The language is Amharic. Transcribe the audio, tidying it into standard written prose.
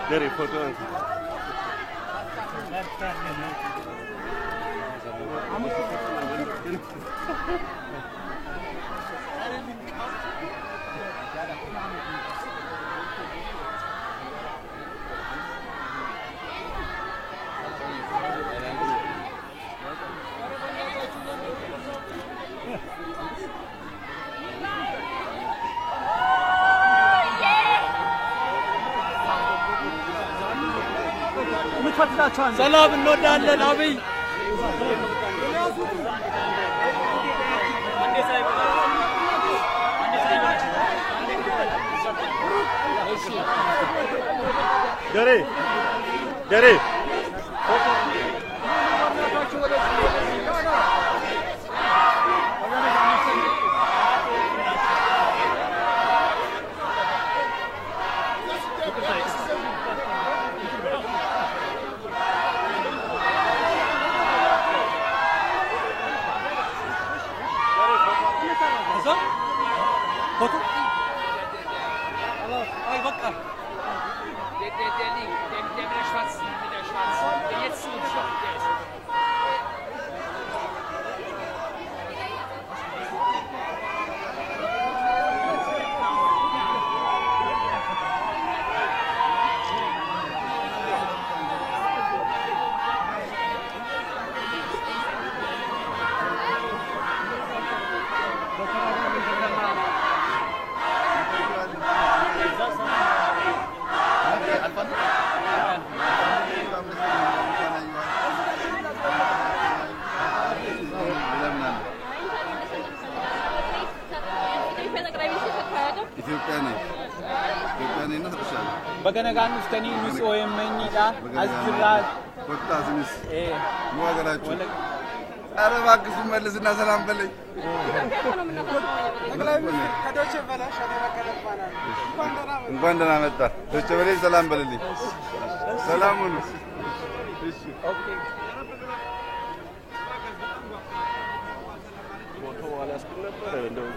Dari foto an. ሰላም እንወዳለን አብይ ደሬ foto ay bak der mit der schwarzen, der jetzt zu uns kommt, der ist. በገነጋን ውስጥኒ ንስ ወይመኝዳ አዝራል ወጣስንስ ወገራችሁ አረባክስ መልስና ሰላም በለኝ ከዶቼ በላሽ አደረከለባና እንኳን ደህና መጣ ዶቼ በለኝ ሰላም በለልኝ ሰላሙን እሺ ኦኬ ፎቶ ዋላ ስኩል ነበር እንደው